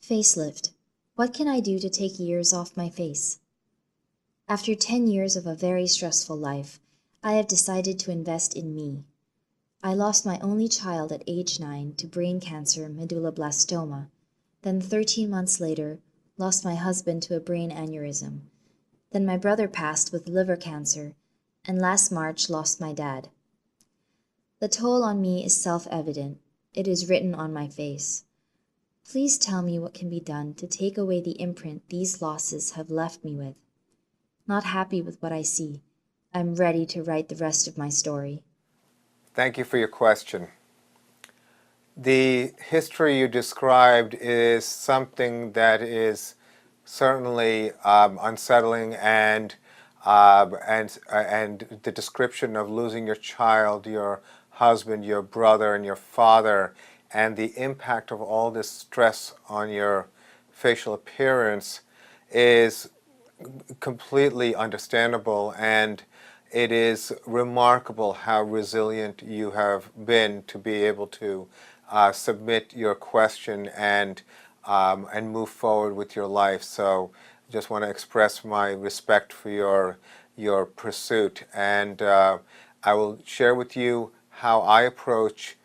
Facelift. What can I do to take years off my face? After 10 years of a very stressful life, I have decided to invest in me. I lost my only child at age 9 to brain cancer medulloblastoma, then 13 months later, lost my husband to a brain aneurysm. Then my brother passed with liver cancer, and last March lost my dad. The toll on me is self-evident. It is written on my face. Please tell me what can be done to take away the imprint these losses have left me with. Not happy with what I see. I'm ready to write the rest of my story. Thank you for your question. The history you described is something that is certainly unsettling, and the description of losing your child, your husband, your brother, and your father, and the impact of all this stress on your facial appearance is completely understandable, and it is remarkable how resilient you have been to be able to submit your question and move forward with your life. So just want to express my respect for your pursuit, and I will share with you how I approach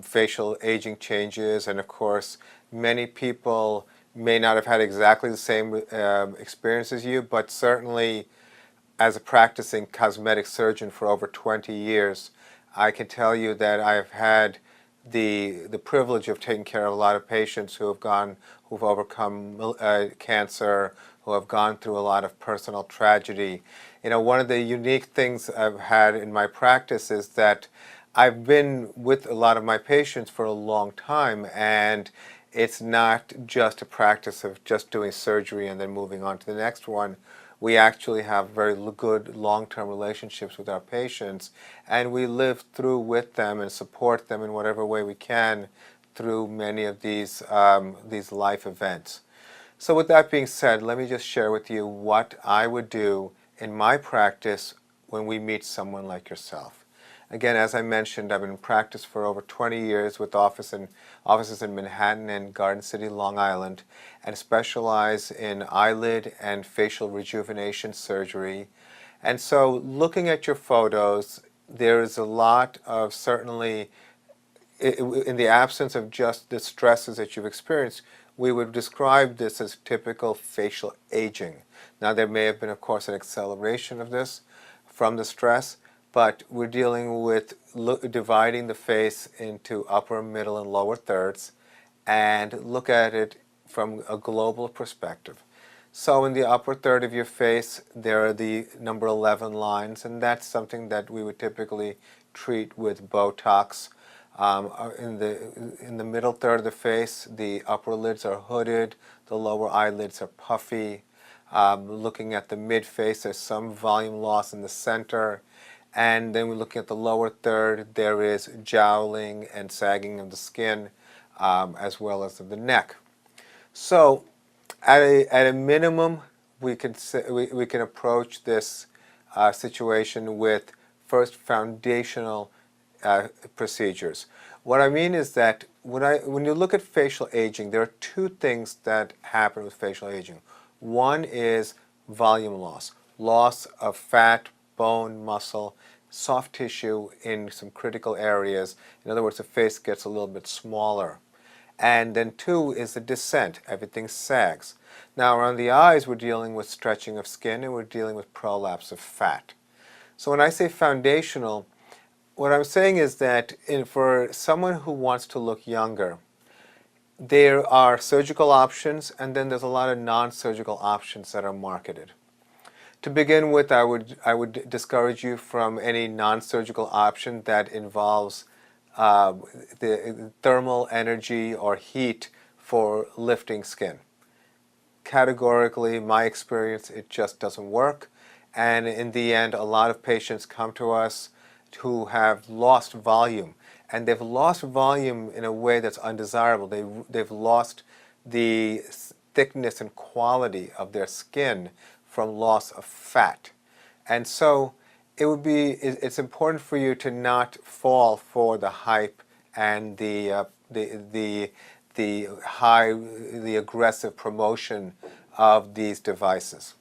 facial aging changes. And of course, many people may not have had exactly the same experience as you, but certainly as a practicing cosmetic surgeon for over 20 years, I can tell you that I've had the privilege of taking care of a lot of patients who've overcome cancer, who have gone through a lot of personal tragedy. You know, one of the unique things I've had in my practice is that I've been with a lot of my patients for a long time, and it's not just a practice of just doing surgery and then moving on to the next one. We actually have very good long-term relationships with our patients, and we live through with them and support them in whatever way we can through many of these life events. So with that being said, let me just share with you what I would do in my practice when we meet someone like yourself. Again, as I mentioned, I've been in practice for over 20 years with offices in Manhattan and Garden City, Long Island, and specialize in eyelid and facial rejuvenation surgery. And so looking at your photos, there's a lot of, certainly, in the absence of just the stresses that you've experienced, we would describe this as typical facial aging. Now, there may have been, of course, an acceleration of this from the stress, but we're dealing with dividing the face into upper, middle, and lower thirds, and look at it from a global perspective. So in the upper third of your face, there are the number 11 lines, and that's something that we would typically treat with Botox. In the middle third of the face, the upper lids are hooded, the lower eyelids are puffy. Looking at the mid-face, there's some volume loss in the center. And then we're looking at the lower third, there is jowling and sagging of the skin, as well as of the neck. So at a minimum, we can approach this situation with first foundational procedures. What I mean is that when you look at facial aging, there are two things that happen with facial aging. One is volume loss, loss of fat, bone, muscle, soft tissue in some critical areas. In other words, the face gets a little bit smaller. And then two is the descent. Everything sags. Now around the eyes, we're dealing with stretching of skin, and we're dealing with prolapse of fat. So when I say foundational, what I'm saying is that for someone who wants to look younger, there are surgical options, and then there's a lot of non-surgical options that are marketed. To begin with, I would discourage you from any non-surgical option that involves the thermal energy or heat for lifting skin. Categorically, my experience, it just doesn't work. And in the end, a lot of patients come to us who have lost volume. And they've lost volume in a way that's undesirable. They've lost the thickness and quality of their skin from loss of fat. And so it's important for you to not fall for the hype and the the aggressive promotion of these devices.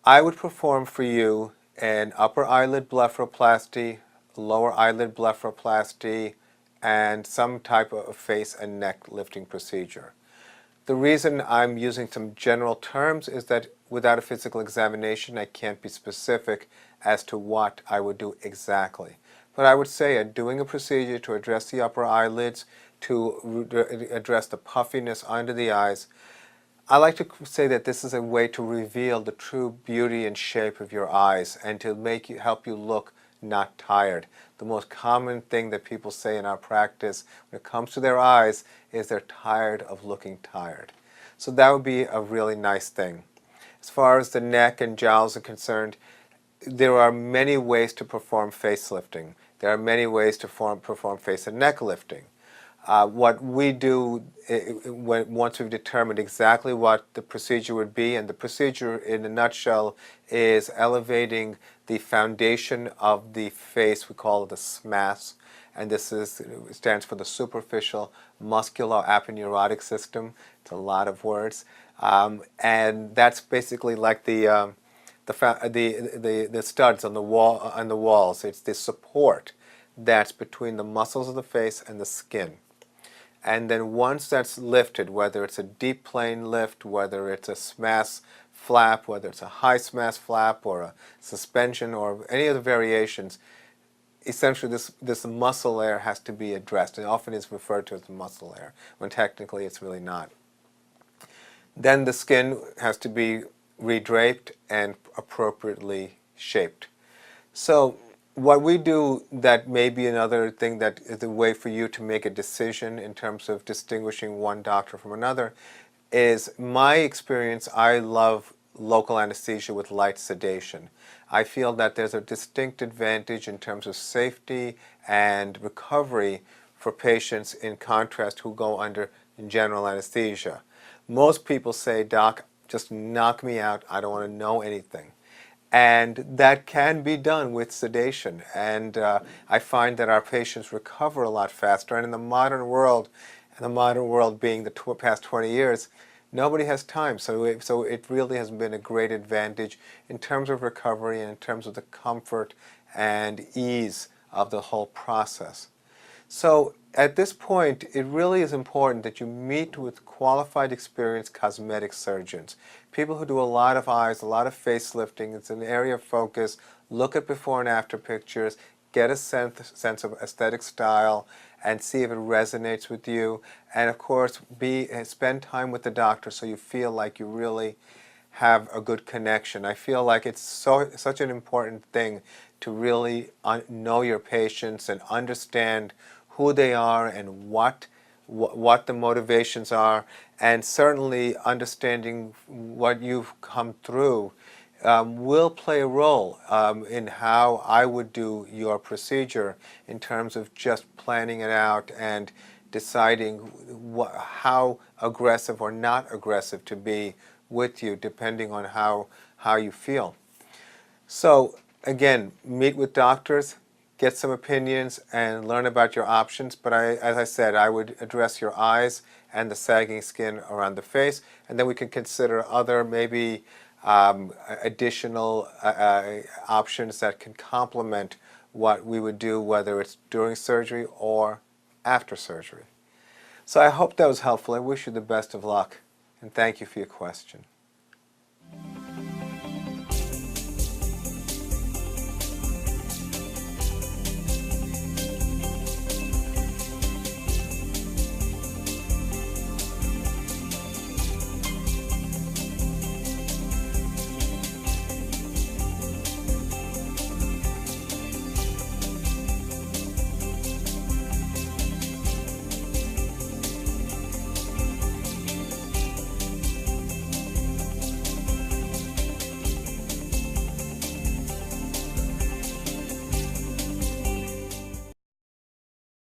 I would perform for you an upper eyelid blepharoplasty, lower eyelid blepharoplasty, and some type of face and neck lifting procedure. The reason I'm using some general terms is that without a physical examination, I can't be specific as to what I would do exactly. But I would say doing a procedure to address the upper eyelids, to address the puffiness under the eyes, I like to say that this is a way to reveal the true beauty and shape of your eyes and to help you look not tired. The most common thing that people say in our practice when it comes to their eyes is they're tired of looking tired. So that would be a really nice thing. As far as the neck and jowls are concerned, there are many ways to perform facelifting. There are many ways to perform face and neck lifting. What we do once we've determined exactly what the procedure would be, and the procedure in a nutshell is elevating the foundation of the face. We call it the SMAS, and stands for the superficial muscular aponeurotic system. It's a lot of words, and that's basically like the studs on the walls. It's the support that's between the muscles of the face and the skin. And then once that's lifted, whether it's a deep plane lift, whether it's a SMAS flap, whether it's a high SMAS flap or a suspension or any of the variations, essentially this muscle layer has to be addressed. And often is referred to as the muscle layer, when technically it's really not. Then the skin has to be redraped and appropriately shaped. So what we do, that may be another thing that is a way for you to make a decision in terms of distinguishing one doctor from another, is my experience. I love local anesthesia with light sedation. I feel that there's a distinct advantage in terms of safety and recovery for patients in contrast who go under general anesthesia. Most people say, "Doc, just knock me out. I don't want to know anything." And that can be done with sedation. And I find that our patients recover a lot faster. And in the modern world being the past 20 years, nobody has time. So it really has been a great advantage in terms of recovery and in terms of the comfort and ease of the whole process. So at this point, it really is important that you meet with qualified, experienced cosmetic surgeons, people who do a lot of eyes, a lot of facelifting. It's an area of focus. Look at before and after pictures, get a sense of aesthetic style, and see if it resonates with you. And of course, spend time with the doctor so you feel like you really have a good connection. I feel like it's such an important thing to really know your patients and understand who they are and what the motivations are, and certainly understanding what you've come through will play a role in how I would do your procedure in terms of just planning it out and deciding how aggressive or not aggressive to be with you, depending on how you feel. So again, meet with doctors, get some opinions, and learn about your options. But as I said, I would address your eyes and the sagging skin around the face, and then we can consider other maybe additional options that can complement what we would do, whether it's during surgery or after surgery. So I hope that was helpful. I wish you the best of luck, and thank you for your question.